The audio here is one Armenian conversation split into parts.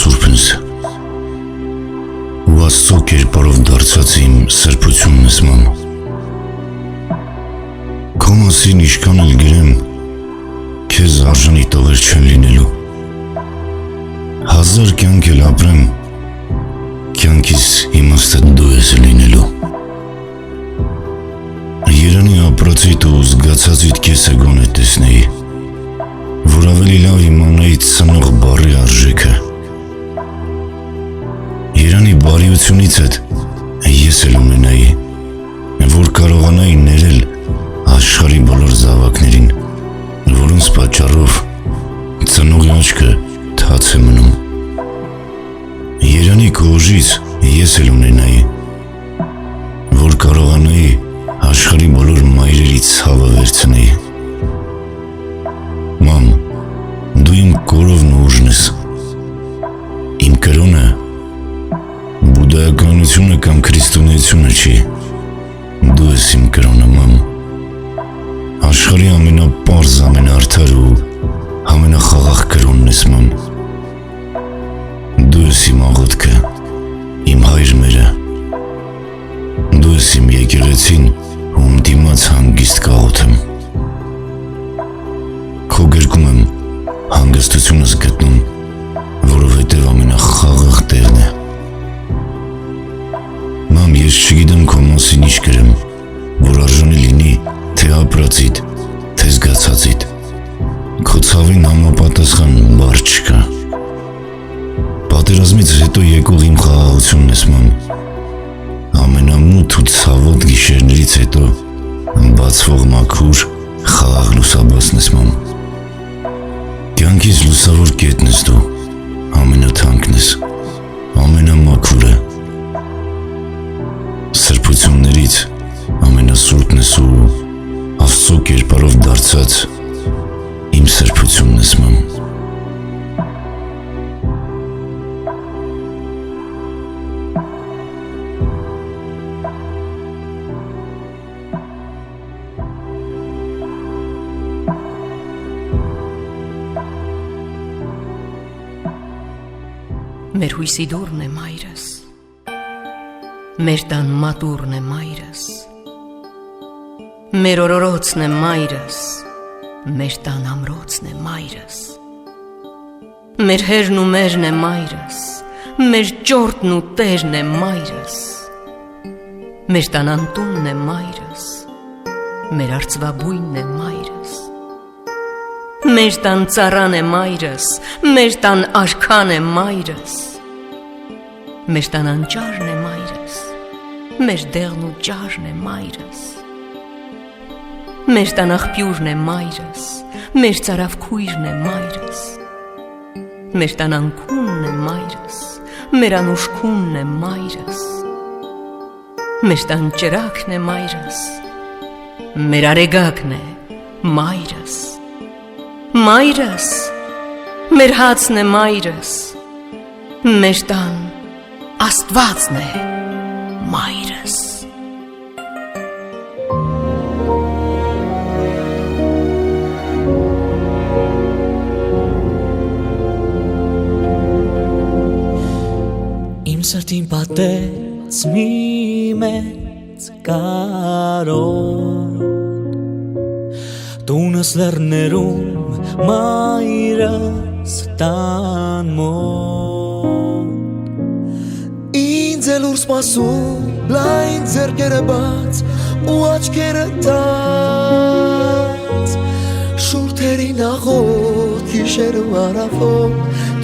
ամենասուրբնս ու Աստծո կերպարով դարձած իմ սրբությունն ես մամ։ Քո մասին ինչքան էլ գրեմ, քեզ արժանի տողեր չեն լինելու։ Հազար կյանք էլ ապրեմ, կյանքիս իմաստը դու ես լինելու։ Երանի ապրածիդ ու զգացածիդ քեզ է գոնե տեսնեի, որ ավելի լավ իմանայի ծնող բառի արժեքը։ Երանի բարիությունից հետ ես էլ ունենայի, որ կարողանայի ներել աշխարհի բոլոր զավակներին, որոնց պատճառով ծնողի աչքը թաց է մնում։ Երանի քո ուժից ես էլ ունենայի, որ կարողանայի աշխարհի բոլոր մայրերի ցավը վերցնեի։ Մամ, դու իմ կորովն ու ուժն ես, իմ կրոնը բուդդայականությունը կամ քրիստոնեությունը չի, դու ես իմ կրոնը մամ, աշխարհի ամենապարզ, ամենաարդար ու ամենախաղաղ կրոնն ես մամ, դու ես իմ աղոթքը, իմ հայրմերը, դու ես իմ եկեղեցին, ում դիմաց հանգիստ կաղոթեմ։ Քո գրկում եմ հանգստությունս գտնում, որովհետև ամենախաղաղ տեղն է։ Մամ, ես չգիտեմ քո մասին ինչ գրեմ, որ արժանի լինի թե ապրածիդ, թե զգացածիդ։ Քո ցավին համապատասխան բառ չկա։ Պատերազմից հետո եկող իմ խաղաղությունն ես մամ, ամենամութ ու ցավոտ գիշերներից հետո բացվող մաքուր խաղաղ լուսաբացն ես մամ։ Կյանքիս լուսավոր կետն ես դու, ամենաթանկն ես, ամենամաքուրը, սրբություններից ամենասուրբն ես ու Աստծո կերպարով դարձած իմ սրբությունն ես մամ։ Մեր հույսի դուրն է մայրս, մեր տան մատուրն է մայրս, մեր օրորոցն է մայրս, մեր տան ամրոցն է մայրս, մեր հերն ու մերն է մայրս, մեր ճորտն ու տերն է մայրս, մեր տան անտունն է մայրս, մեր արծվաբույնն է մայրս, մեր տան ծառան է մայրս, մեր տան արքան է մայրս, մեր տան անճարն է մայրս, մեր դեղն ու ճարն է մայրս, մեր տան աղբյուրն է մայրս, մեր ծարավքույրն է մայրս, մեր տան անքունն է մայրս, մեր անուշքունն է մայրս, մեր տան ճրակն է մայրս, մեր արեգակն է մայրս, մայրս, մեր հացն է մայրս, մեր տան Աստվածն է մայրս։ Իմ սրտին պատեց մի մեծ կարոտ, տունս լեռներում մայրս տան մոտ, ինձ էլ ուր սպասում լայն ձեռքերը բաց ու աչքերը տաց, շուրթերին աղոտ գիշեր ու առավոտ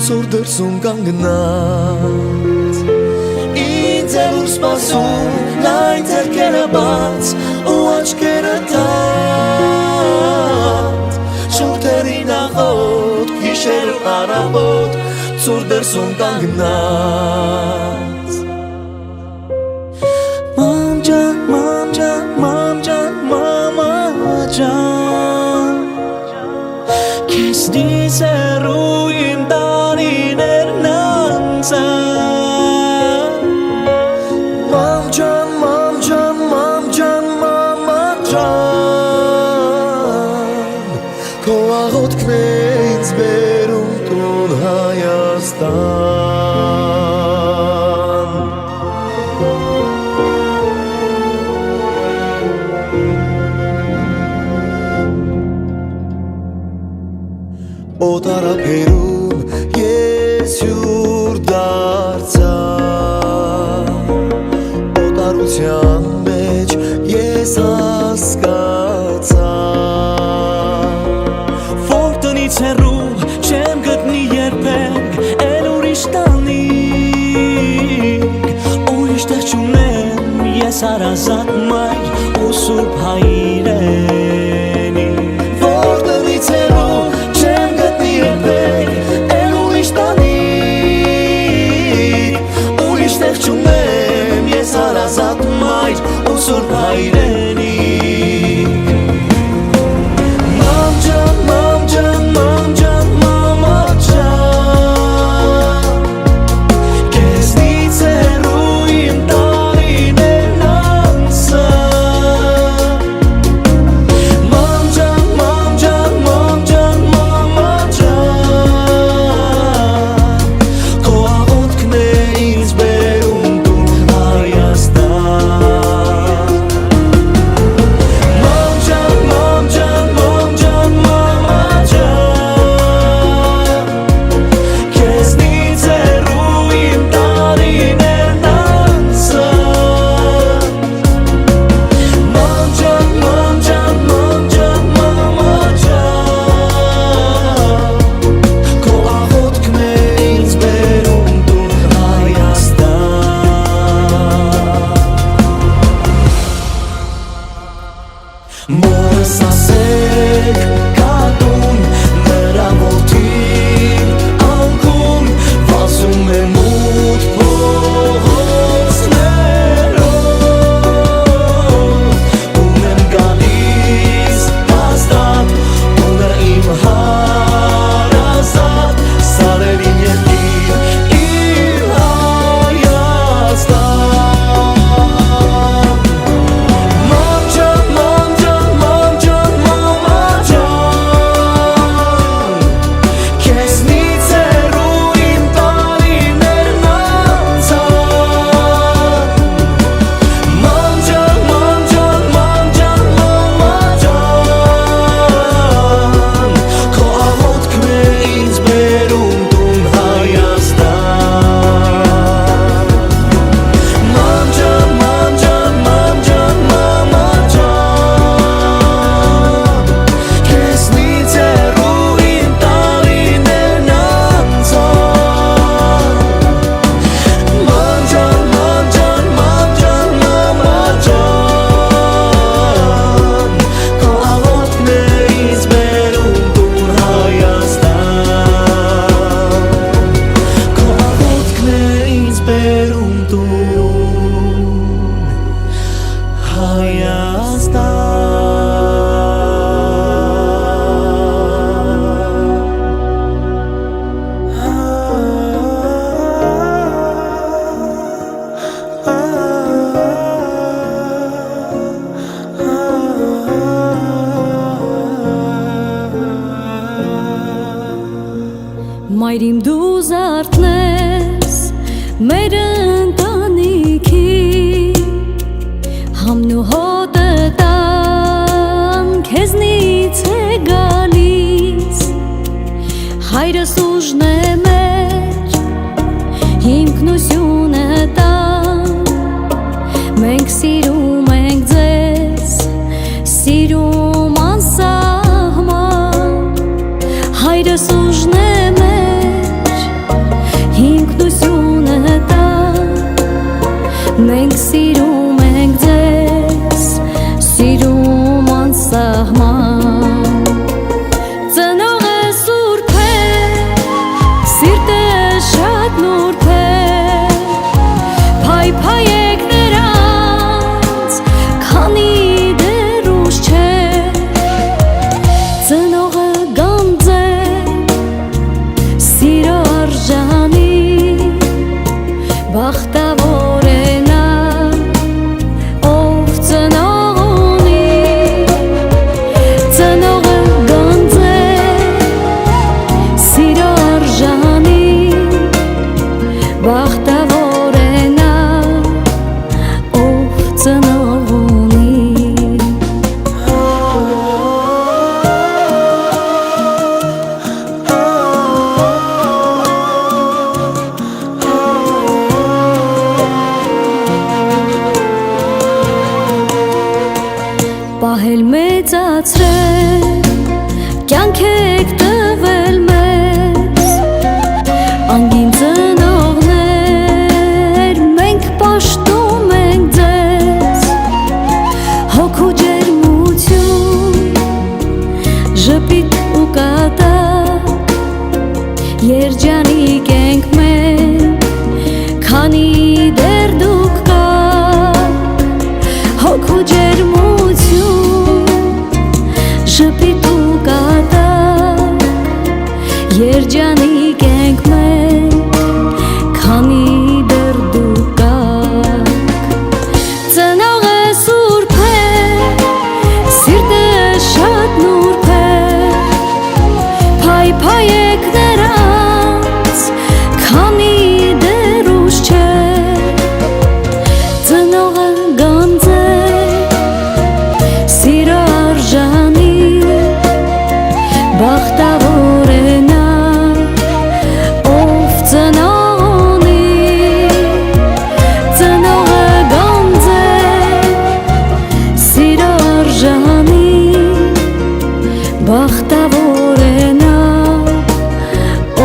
ծուր դրսում կանգնած, ինձ էլ ուր սպասում լայն ձեռքերը բաց ու աչքերը տաց, շուրթերին աղոտ գիշեր ու առավոտ ծուր դրսում կանգնած։ Մամ ջան, մամ ջան, մամ ջան, մամա ջան, քեզ դիսերու իմ տարիներն անցան, մամ ջան, մամ ջան, մամ ջան, մամա ջան, քո աղոթքն է ինձ բերում տուն Հայաստան։ Օտարափերում ես հյուր դարձա Օտարության մեջ ես հասկացա Որ տնից հեռու չեմ գտնի երբեք Էլ ուրիշ տանիք Ուրիշ տեղ չունեմ ես հարազատ մայր ու սուրբ հայրենի Որ տնից հեռու Հարազատ մայր ու սուրբ հայրենի Մամ ջան, մամ ջան, մամ ջան, մամա ջան Քեզնից հեռու իմ տարիներն անցա Մամ ջան, մամ ջան, մամ ջան, մամա ջան Քո աղոթքն է ինձ բերում Մորս ասեք կատուն նրա ոտին անկուն վազում է մութ փողոցներով Ում եմ գալիս հաստատ ունը իմ հարազատ սարերին երկիր իմ Հայաստան Մայր իմ դու զարթնես մեր ընտանիքի Համն ու հոտը տան քեզնից է գալիս Հայրս ուժն է մեր հիմքնությունը տան Մենք սիրում ենք ձեզ սիրում անսահման Հայրս ուժն է Մենք սիրում ենք ձեզ, սիրում անսահման Ծնողը սուրբ է, սիրտը շատ նուրբ է Փայփայեք նրանց, քանի դեռ ուշ չէ Ծնողը գանձ է, սիրո արժանի Բախտավոր է բախտավոր է նա, ով ծնող ունի։ Պահել մեծացրել, կյանք եք տվել մեզ, անգին ծնողներ, մենք պաշտում ենք ձեզ, հոգու ջերմություն, ժպիտ ու կատակ, երջանիկ ենք մենք, քանի դեռ դուք կաք, հոգու ջերմություն, ժպիտ ու կատակ, երջանիկ ենք մենք, քանի դեռ դուք կաք։ Ծնողը սուրբ է, սիրտը շատ նուրբ է, փայփայեք նրանց, քանի դեռ ուշ չէ։ Ծնողը գանձ է, սիրո արժանի, բախտավոր է նա, ով ծնող ունի։ Ծնողը գանձ է, սիրո արժանի, բախտավոր է նա,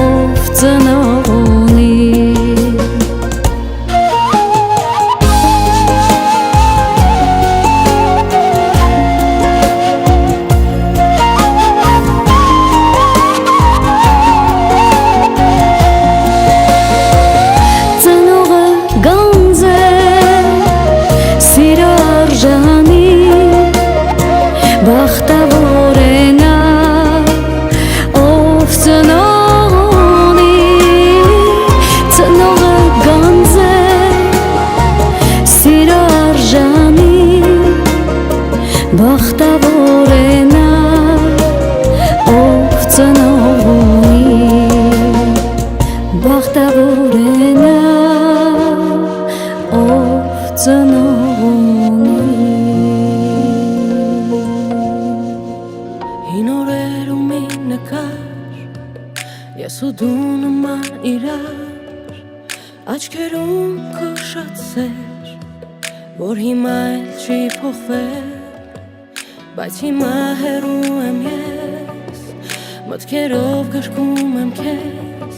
ով ծնող ունի։ Ծնողը գանձ է, սիրո արժանի, բախտավոր է նա, ով ծնող ունի։ Ծնողը գանձ է, սիրո արժանի, բախտավոր է նա, ով ծնող ունի։ Բախտավոր է նա, ով ծնող ունի։ Հին օրեր ու մի նկար, ես ու դու նման իրար, աչքերում քո շատ սեր, որ հիմա էլ չի փոխվել, բայց հիմա հեռու եմ ես, մտքերով գրկում եմ քեզ,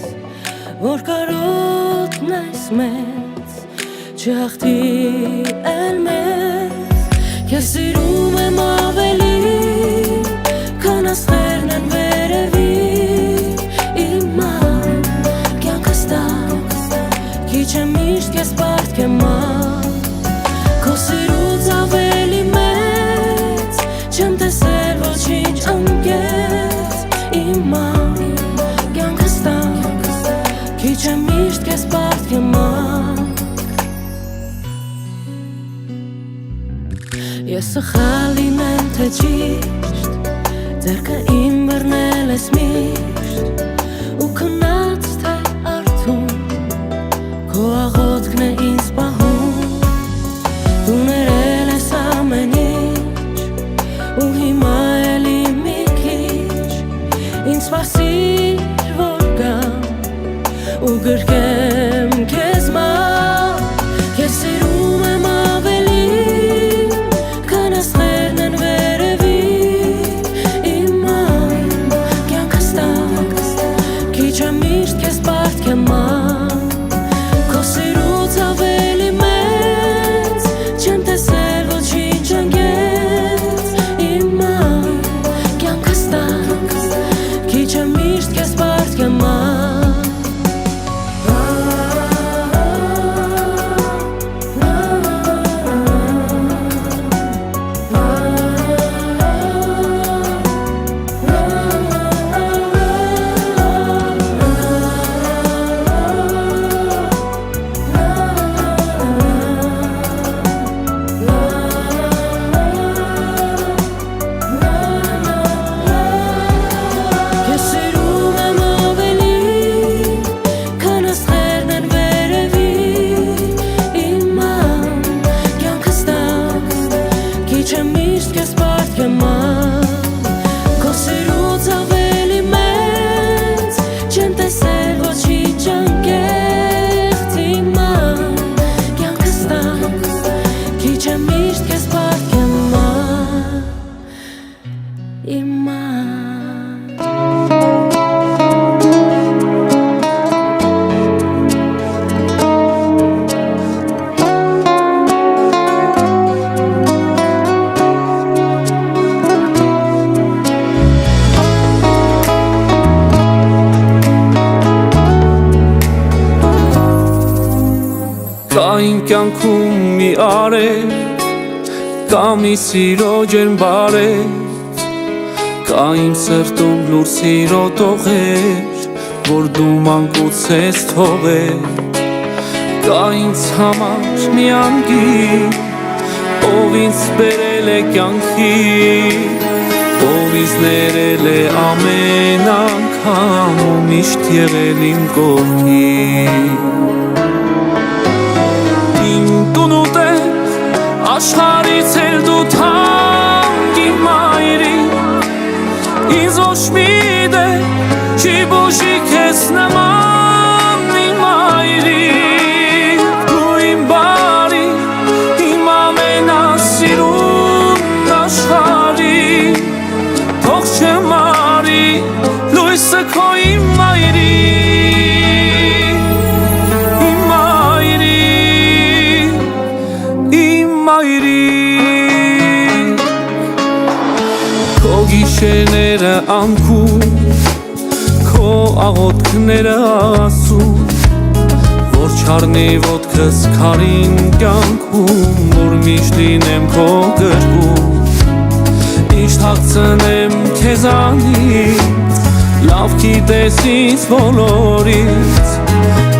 որ կարոտն այս մեծ, չհաղթի էլ մեզ, քեզ սիրում եմ ավելի, քան աստղերն են վերևի, իմ ան, կյանքս տակ, քիչ եմ միշտ քեզ պարտքեմ ան, քո սիրուց ավելի մեծ, չեմ տեսել ոչինչ անգետ, իմ ան, կյանքս տակ, քիչ եմ միշտ քեզ պարտքեմ ան։ Ես սխալ լինեմ թե ճիշտ, ձեռքը իմ բռնել ես միշտ, ու քնած թե արթուն, քո աղոթքն է ինձ պահում, դու ներել ես ամեն ինչ, ու հիմա էլի մի քիչ, ինձ սպասիր, որ գամ, ու գրկեմ քեզ մոտ, քեզ սիրում եմ ավելի, քան աստղերն են վերևի, իմ ան, կյանքս տակ, քիչ եմ միշտ քեզ պարտքեմ ան, քո սիրուց ավելի մեծ, չեմ տեսել Կա իմ կյանքում մի արև, կա մի սիրո ջերմ բարև, կա իմ սրտում լուր սիրո տողեր, որ դու մանկուց ես թողել, կա ինձ համար մի անգին, ով ինձ բերել է կյանքի, ով ինձ ներել է ամեն անգամ ու միշտ եղել իմ կողքին։ Իմ տուն ու տեղ, աշխարհից էլ դու թանկ իմ մայրիկ, ինձ ոչ մի դեր չի բուժի քեզ նման իմ մայրիկ, դու իմ բարի, իմ ամենասիրուն աշխարհի, թող չմարի լույսը քո իմ մայրիկ, Քո գիշերները անքուն, քո աղոթքները ասում, որ չառնի ոտքս քարին կյանքում, որ միշտ լինեմ քո գրկում, միշտ հագցնեմ քեզանից, լավ գիտես ինձ բոլորից,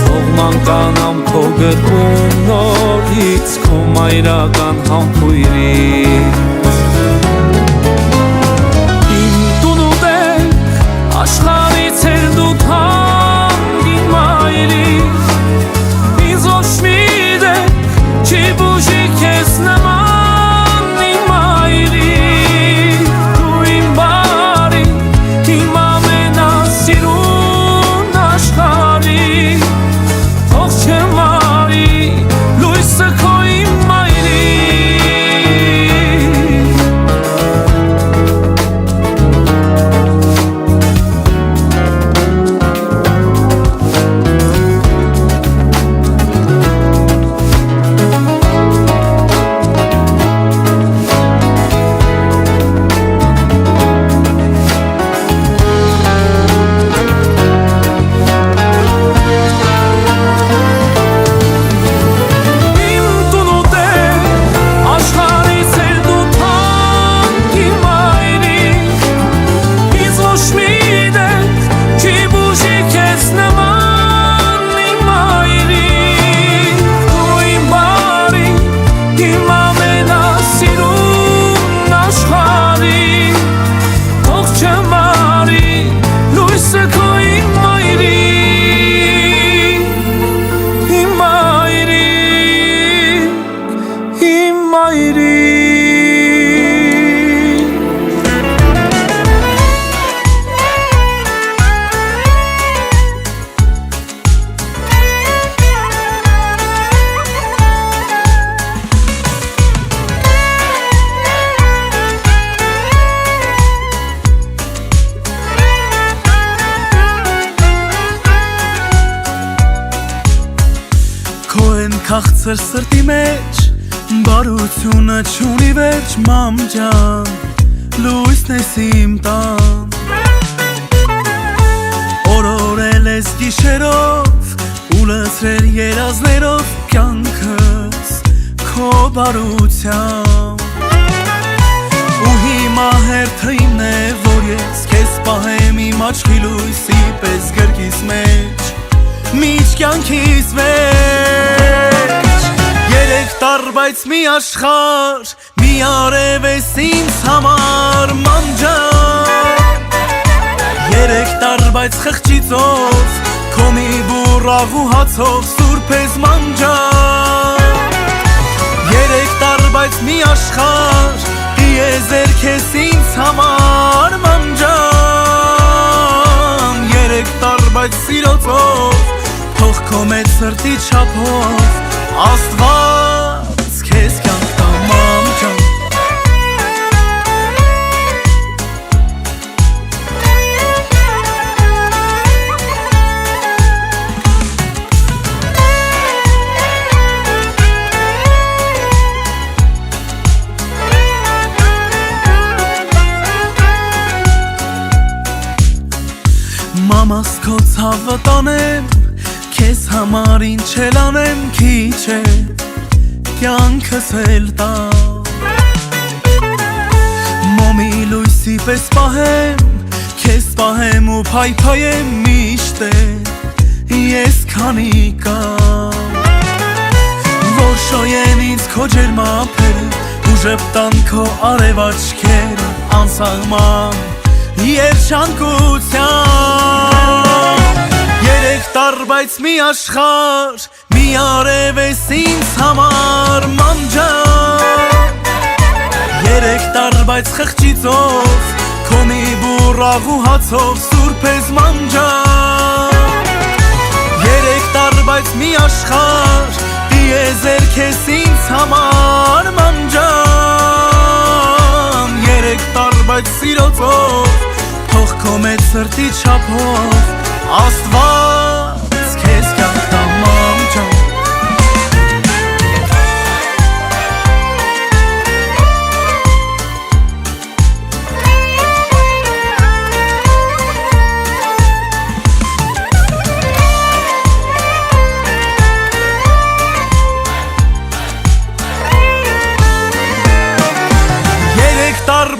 թող մանկանամ քո գրկում նորից, քո մայրական համբույրից։ Իմ տուն ու տեղ, աշխարհից էլ դու թանկ իմ մայրիկ, ինձ ոչ մի դեր չի բուժի քեզ նման իմ մայրիկ, դու իմ բարի, իմ ամենասիրուն աշխարհի, թող չմարի լույսը քո իմ Քաղցր սրտի մեջ, բարությունը չունի վերջ, մամ ջան, լույսն ես իմ տան, օրորել ես գիշերով, ու լցրել երազներով կյանքս քո բարությամբ, ու հիմա հերթը իմն է, որ ես քեզ պահեմ իմ աչքի լույսի պես գրկիս մեջ, միջ կյանքիս մեջ, երեք տար բայց մի աշխարհ, մի արև ես ինձ համար ման ջան, երեք տար բայց խղճիծով, քո մի բուռ ու հացով սուրբ ես ման ջան, երեք տար բայց մի աշխարհ, դիեզերք ես ինձ համար ման ջան, երեք տար բայց սիրոցով, թող քո մեծ սրտի չափով, Աստված քեզ կյանք տա մամ ջան, մամաս քո ցավը տանեմ, քեզ համար ինչ էլ անեմ, քիչ է կյանքս էլ տա Մոմի լույսի պես պահեմ Քեզ պահեմ ու փայփայեմ միշտ է Ես քանի կամ Որ շոյեն ինձ քո ջերմափերը Ու ժպտան քո արև աչքերը Անսահման երջանկության Երեք տար բայց մի աշխարհ Մի արև ես ինձ համար մանջան Երեք տար բայց խղճիծով Քո մի բուրաղ ու հացով Սուրբ ես մանջան Երեք տար բայց մի աշխարհ Դիեզեր քեզ ինձ համար մանջան Երեք տար բայց սիրոցով Թող քո մեծ սրտի չափով Աստված քեզ կյանք տա մանջան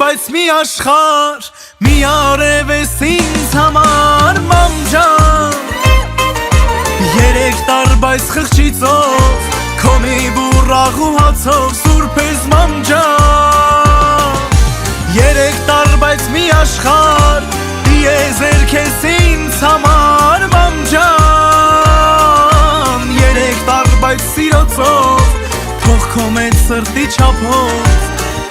Բայց մի աշխարհ մի արև ես ինձ համար մանջան Երեք տար բայց խղճիծով Քո մի բուրաղ ու հացով Սուրբ ես մանջան Երեք տար բայց մի աշխարհ Դիեզեր քեզ ինձ համար մանջան Երեք տար բայց սիրոցով Թող քո մեծ սրտի չափով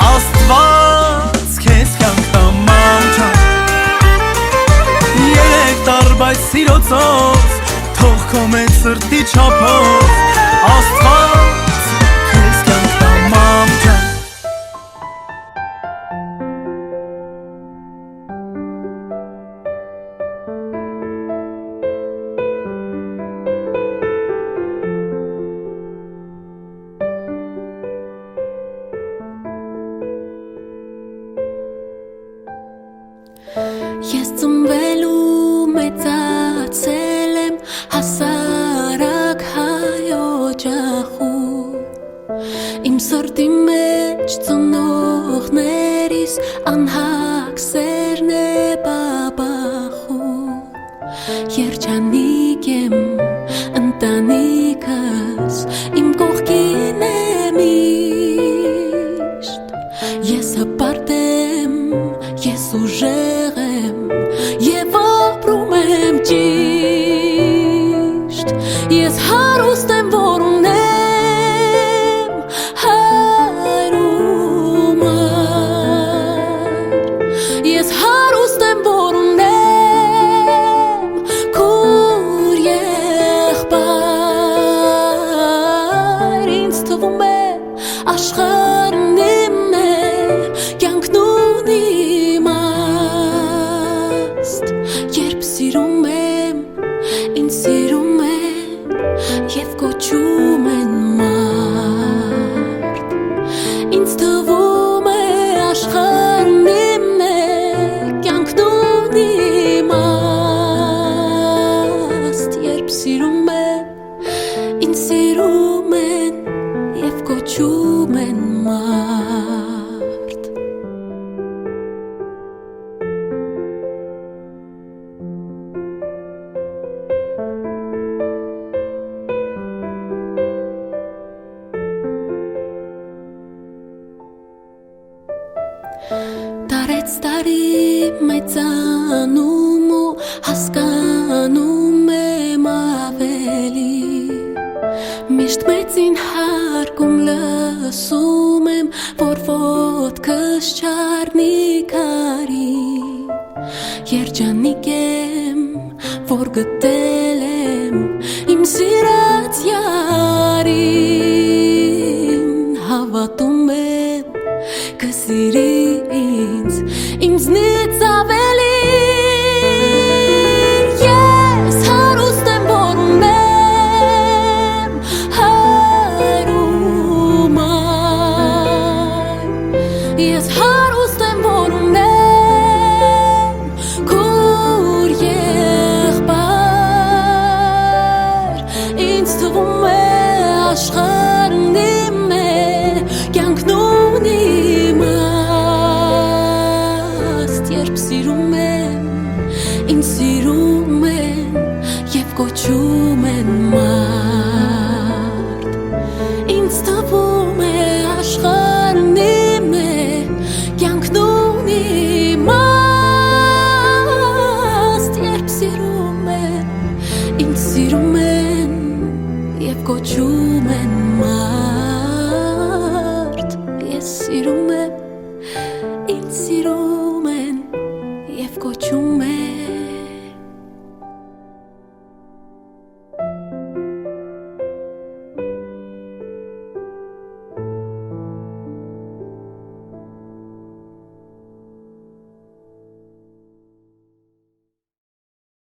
Աստված քեզ կյանք տա մանջան Երեք տար բայց սիրոցով Թող քո մեծ սրտի չափով Աստված քեզ կյանք տա մանջան Ես ծնվելու մեծացել եմ հասարակ հայոջախու Իմ սրտի մեջ ծնողներիս անհակ սերն է բաբախու Երջանիկ եմ ընտանիքս իմ կողքին է միշտ Ես հպարտ եմ, ես ուժեղ եմ Եվ ապրում եմ ճիշտ Ես հարուստ եմ, որ ունեմ հայր ու մայր Ես հարուստ եմ, որ ունեմ քուր եղբայր Ինձ թվում է աշխարհն իմ է կյանքն ունի Երբ սիրում եմ, ինձ սիրում են և կոչում են մարդ Ինձ թվում է աշխարհն իմն է, կյանքն ունի իմաստ Երբ սիրում եմ, ինձ սիրում են և կոչում են մարդ Տարեց տարի մեծանում ու հասկանում եմ ավելի Միշտ մեծին հարգում լսում եմ, որ ոտքս չառնի քարի Երջանիկ եմ, որ գտել եմ իմ սիրած յարին Հավատում եմ, կսիրի ինձ, ինձնից ավելի Ես հարուստ եմ, որ ունեմ հայր ու մայր Ես հարուստ եմ, որ ունեմ քուր եղբայր Ինձ թվում է աշխարհն իմ է կյանքն ունի իմաստ երբ սիրում եմ ինձ սիրում են եւ կոչում են մարդ ինձ թվում է աշխարհն իմ է կյանքն ունի իմաստ երբ սիրում եմ ինձ սիրում են եւ կոչում